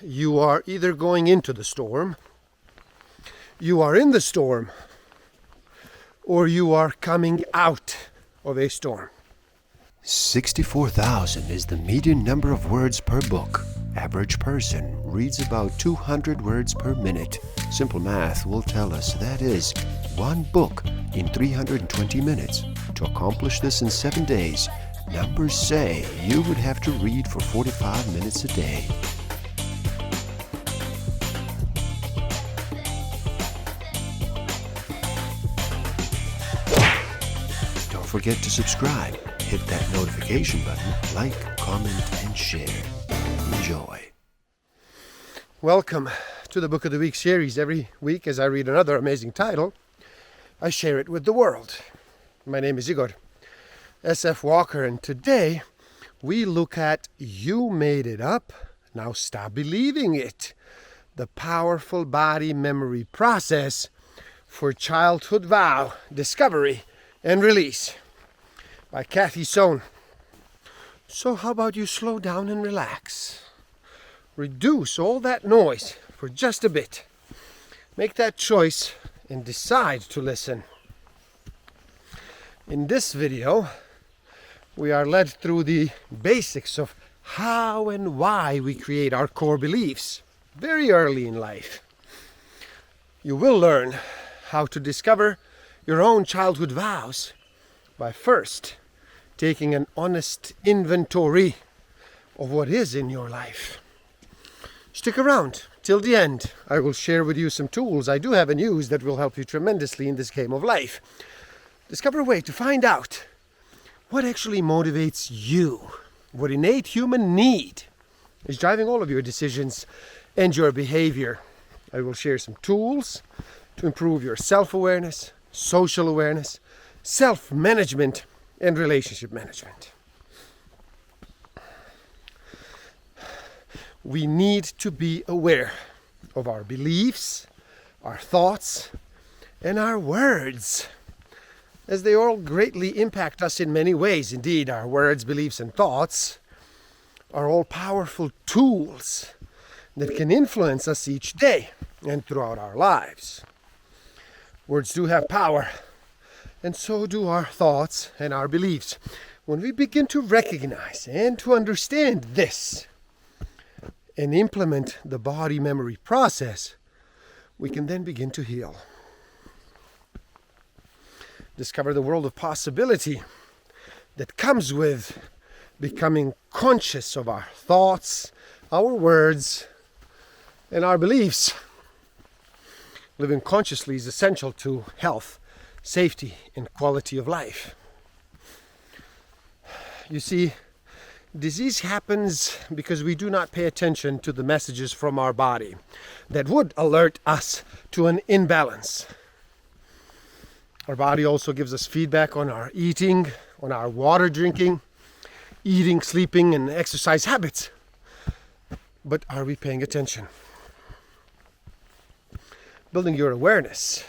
you are either going into the storm, you are in the storm, or you are coming out of a storm. 64,000 is the median number of words per book. Average person reads about 200 words per minute. Simple math will tell us that is one book in 320 minutes. To accomplish this in 7 days, numbers say you would have to read for 45 minutes a day. Don't forget to subscribe. Hit that notification button, like, comment, and share. Enjoy. Welcome to the Book of the Week series. Every week as I read another amazing title, I share it with the world. My name is Igor S.F. Walker, and today we look at You Made It Up, Now Stop Believing It. The powerful body memory process for childhood vow, discovery, and release. By Kathi Sohn. So how about you slow down and relax? Reduce all that noise for just a bit. Make that choice and decide to listen. In this video, we are led through the basics of how and why we create our core beliefs very early in life. You will learn how to discover your own childhood vows by first taking an honest inventory of what is in your life. Stick around till the end. I will share with you some tools I do have and use that will help you tremendously in this game of life. Discover a way to find out what actually motivates you, what innate human need is driving all of your decisions and your behavior. I will share some tools to improve your self-awareness, social awareness, self-management, and relationship management. We need to be aware of our beliefs, our thoughts, and our words, as they all greatly impact us in many ways. Indeed, our words, beliefs, and thoughts are all powerful tools that can influence us each day and throughout our lives. Words do have power, and so do our thoughts and our beliefs. When we begin to recognize and to understand this and implement the body memory process, we can then begin to heal. Discover the world of possibility that comes with becoming conscious of our thoughts, our words, and our beliefs. Living consciously is essential to health, safety, and quality of life. You see, disease happens because we do not pay attention to the messages from our body that would alert us to an imbalance. Our body also gives us feedback on our eating, on our water drinking, eating, sleeping, and exercise habits. But are we paying attention? Building your awareness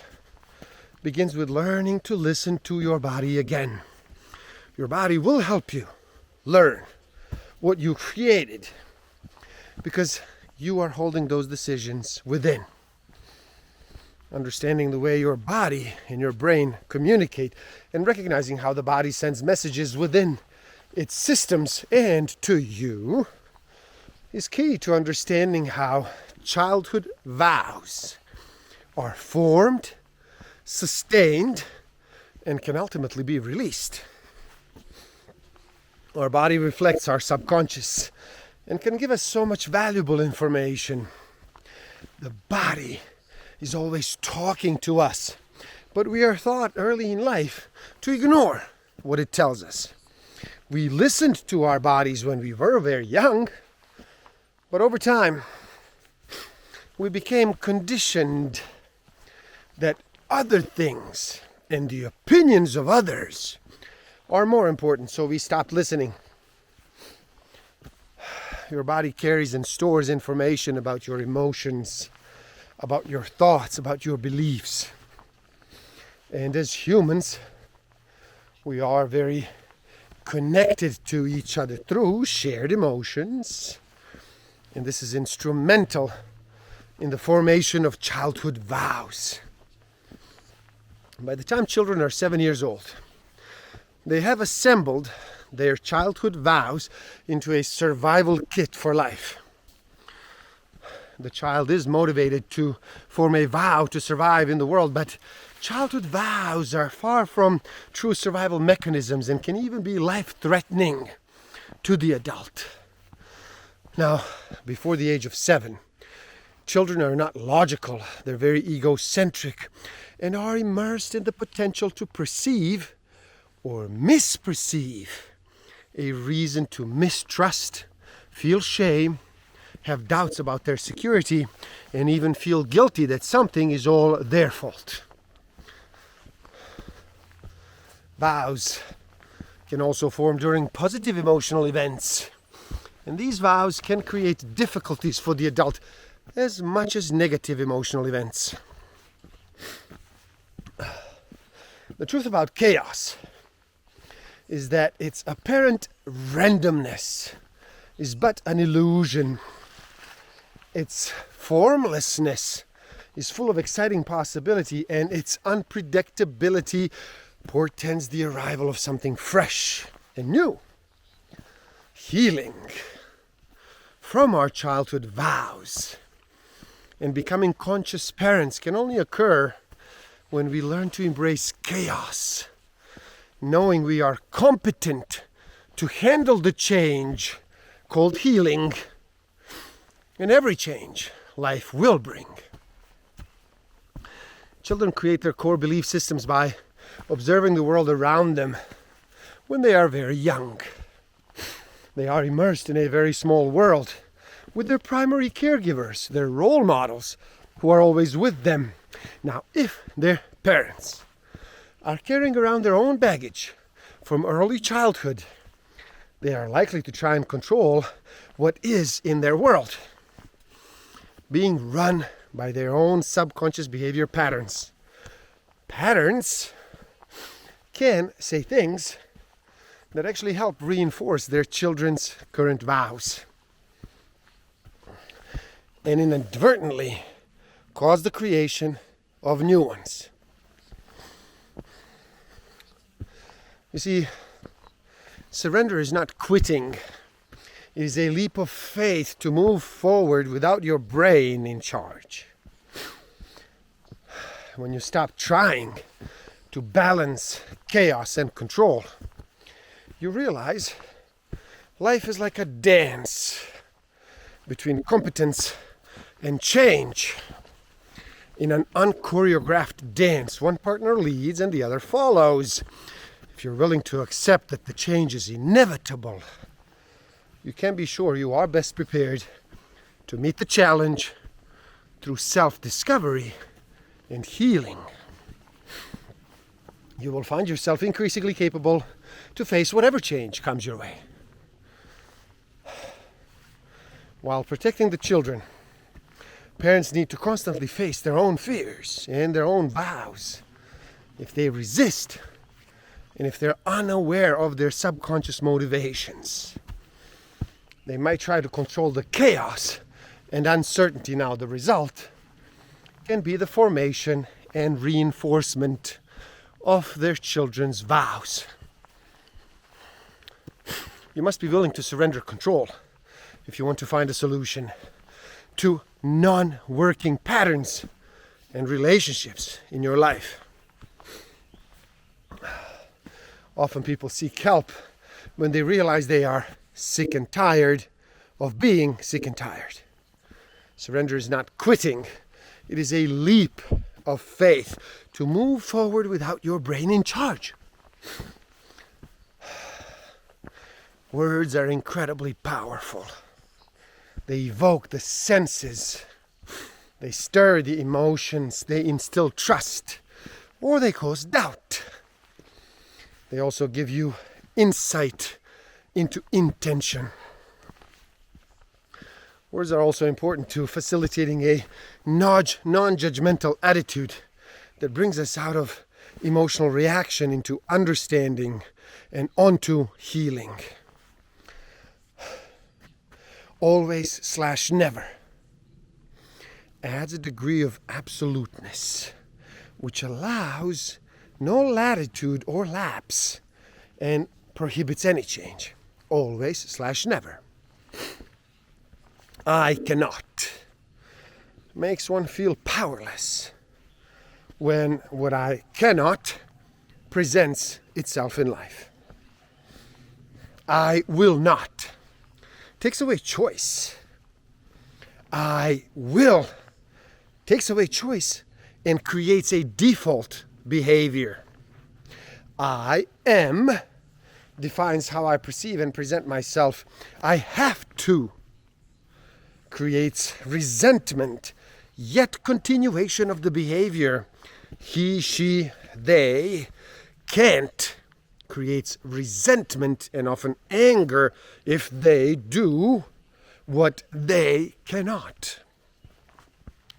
begins with learning to listen to your body again. Your body will help you learn what you created because you are holding those decisions within. Understanding the way your body and your brain communicate and recognizing how the body sends messages within its systems and to you is key to understanding how childhood vows are formed, sustained, and can ultimately be released. Our body reflects our subconscious and can give us so much valuable information. The body is always talking to us, but we are taught early in life to ignore what it tells us. We listened to our bodies when we were very young, but over time we became conditioned that other things and the opinions of others are more important, so we stopped listening. Your body carries and stores information about your emotions, about your thoughts, about your beliefs. And as humans, we are very connected to each other through shared emotions, And this is instrumental in the formation of childhood vows. By the time children are 7 years old, they have assembled their childhood vows into a survival kit for life. The child is motivated to form a vow to survive in the world, but childhood vows are far from true survival mechanisms and can even be life-threatening to the adult. Now, before the age of 7, children are not logical, they're very egocentric, and are immersed in the potential to perceive or misperceive a reason to mistrust, feel shame, have doubts about their security, and even feel guilty that something is all their fault. Vows can also form during positive emotional events, and these vows can create difficulties for the adult as much as negative emotional events. The truth about chaos is that its apparent randomness is but an illusion. Its formlessness is full of exciting possibility, and its unpredictability portends the arrival of something fresh and new. Healing from our childhood vows and becoming conscious parents can only occur when we learn to embrace chaos, knowing we are competent to handle the change called healing, and every change life will bring. Children create their core belief systems by observing the world around them when they are very young. They are immersed in a very small world with their primary caregivers, their role models, who are always with them. Now, if their parents are carrying around their own baggage from early childhood, they are likely to try and control what is in their world, being run by their own subconscious behavior patterns. Patterns can say things that actually help reinforce their children's current vows, and inadvertently cause the creation of new ones. You see, surrender is not quitting. It is a leap of faith to move forward without your brain in charge. When you stop trying to balance chaos and control, you realize life is like a dance between competence and change. In an unchoreographed dance, one partner leads and the other follows. If you're willing to accept that the change is inevitable, you can be sure you are best prepared to meet the challenge through self-discovery and healing. You will find yourself increasingly capable to face whatever change comes your way. While protecting the children, parents need to constantly face their own fears and their own vows. If they resist, and if they're unaware of their subconscious motivations, they might try to control the chaos and uncertainty. Now, the result can be the formation and reinforcement of their children's vows. You must be willing to surrender control if you want to find a solution to non-working patterns and relationships in your life. Often people seek help when they realize they are sick and tired of being sick and tired. Surrender is not quitting. It is a leap of faith to move forward without your brain in charge. Words are incredibly powerful. They evoke the senses. They stir the emotions. They instill trust, or they cause doubt. They also give you insight into intention. Words are also important to facilitating a non-judgmental attitude that brings us out of emotional reaction into understanding and onto healing. always/never adds a degree of absoluteness, which allows no latitude or lapse and prohibits any change. Always/never. I cannot makes one feel powerless when what I cannot presents itself in life. I will not takes away choice. I will takes away choice and creates a default behavior. I am defines how I perceive and present myself. I have to creates resentment, yet continuation of the behavior. He, she, they can't creates resentment and often anger if they do what they cannot.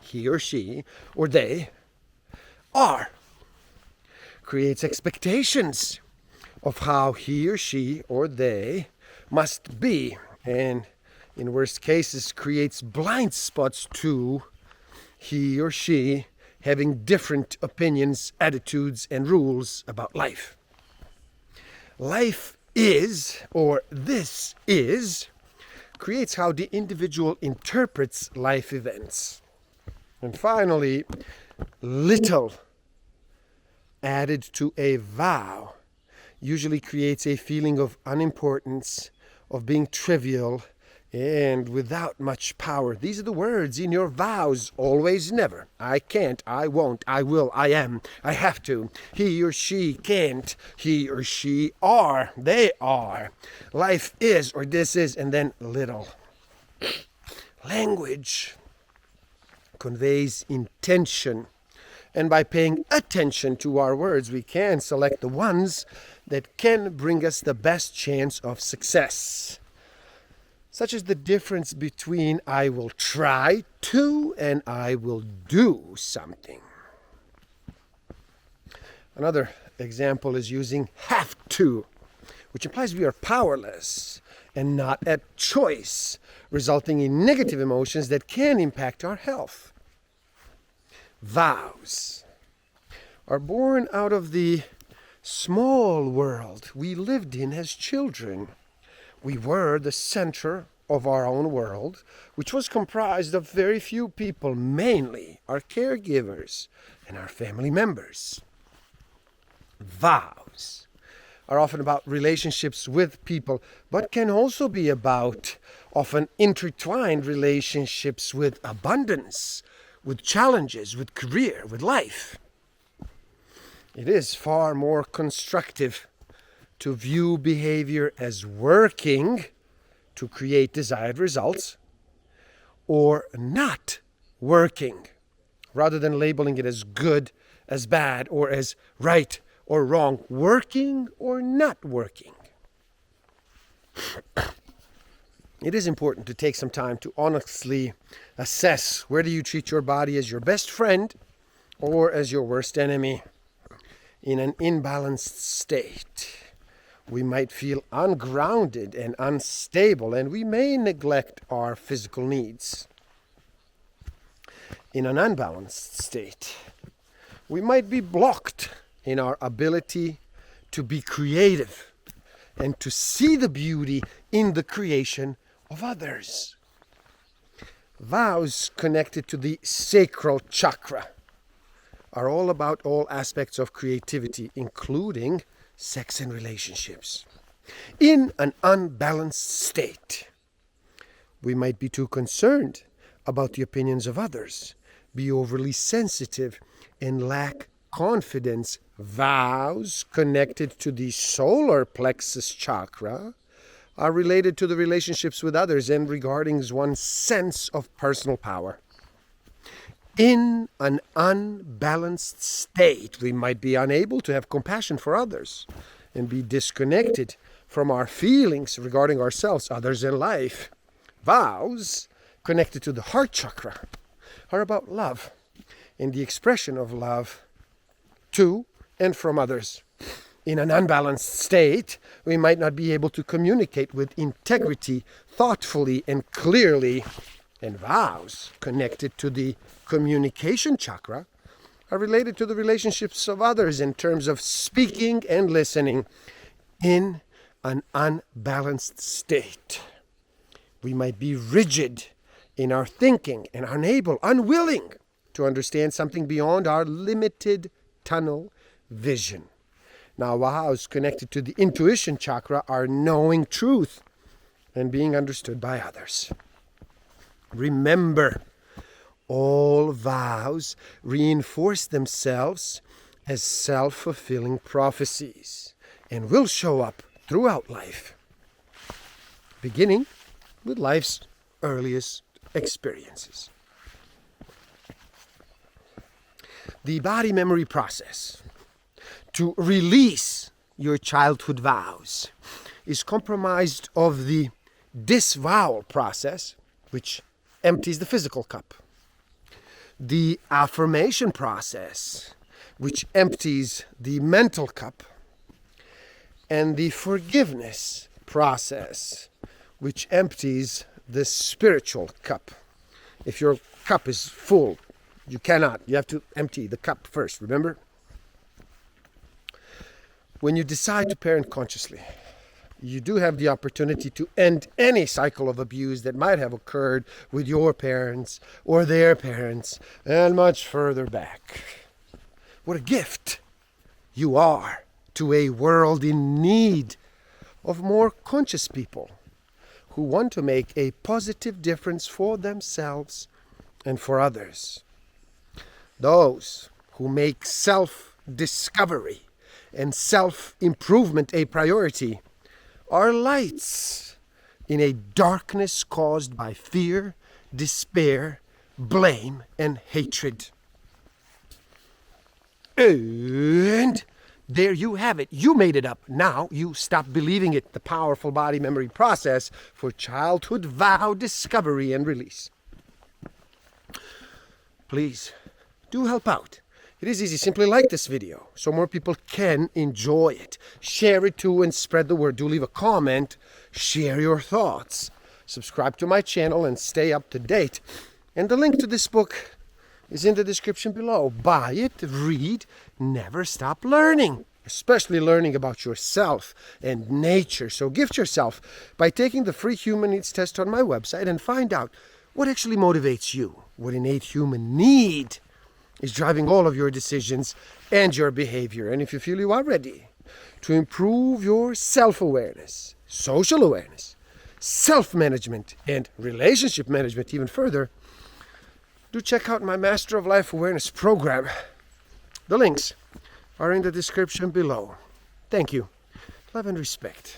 He or she or they are creates expectations of how he or she or they must be, and in worst cases creates blind spots to he or she having different opinions, attitudes, and rules about life. Life is, or this is, creates how the individual interprets life events. And finally, little added to a vow usually creates a feeling of unimportance, of being trivial, and without much power. These are the words in your vows: always, never. I can't, I won't, I will, I am, I have to. He or she can't, he or she are, they are. Life is, or this is, and then little. Language conveys intention, and by paying attention to our words, we can select the ones that can bring us the best chance of success. Such as the difference between I will try to and I will do something. Another example is using have to, which implies we are powerless and not at choice, resulting in negative emotions that can impact our health. Vows are born out of the small world we lived in as children. We were the center of our own world, which was comprised of very few people, mainly our caregivers and our family members. Vows are often about relationships with people, but can also be about often intertwined relationships with abundance, with challenges, with career, with life. It is far more constructive to view behavior as working to create desired results or not working, rather than labeling it as good, as bad, or as right or wrong. Working or not working. It is important to take some time to honestly assess whether you treat your body as your best friend or as your worst enemy. In an imbalanced state, we might feel ungrounded and unstable, and we may neglect our physical needs. In an unbalanced state, we might be blocked in our ability to be creative and to see the beauty in the creation of others. Vows connected to the sacral chakra are all about all aspects of creativity, including sex and relationships. In an unbalanced state, we might be too concerned about the opinions of others, be overly sensitive, and lack confidence. Vows connected to the solar plexus chakra are related to the relationships with others and regarding one's sense of personal power. In an unbalanced state, we might be unable to have compassion for others and be disconnected from our feelings regarding ourselves, others, and life. Vows connected to the heart chakra are about love and the expression of love to and from others. In an unbalanced state, we might not be able to communicate with integrity, thoughtfully and clearly. And vows connected to the communication chakra are related to the relationships of others in terms of speaking and listening. In an unbalanced state, we might be rigid in our thinking and unwilling to understand something beyond our limited tunnel vision. Now, vows connected to the intuition chakra are knowing truth and being understood by others. Remember, all vows reinforce themselves as self-fulfilling prophecies and will show up throughout life, beginning with life's earliest experiences. The body memory process to release your childhood vows is comprised of the disavowal process, which empties the physical cup, the affirmation process, which empties the mental cup, and the forgiveness process, which empties the spiritual cup. If your cup is full, you have to empty the cup first, remember? When you decide to parent consciously, you do have the opportunity to end any cycle of abuse that might have occurred with your parents or their parents and much further back. What a gift you are to a world in need of more conscious people who want to make a positive difference for themselves and for others. Those who make self-discovery and self-improvement a priority are lights in a darkness caused by fear, despair, blame, and hatred. And there you have it. You made it up. Now you stop believing it. The powerful body memory process for childhood vow discovery and release. Please, do help out. It is easy. Simply like this video so more people can enjoy it. Share it too and spread the word. Do leave a comment. Share your thoughts. Subscribe to my channel and stay up to date. And the link to this book is in the description below. Buy it, read, never stop learning. Especially learning about yourself and nature. So gift yourself by taking the free human needs test on my website and find out what actually motivates you, what innate human need is driving all of your decisions and your behavior. And if you feel you are ready to improve your self-awareness, social awareness, self-management, and relationship management even further, do check out my Master of Life Awareness program. The links are in the description below. Thank you. Love and respect.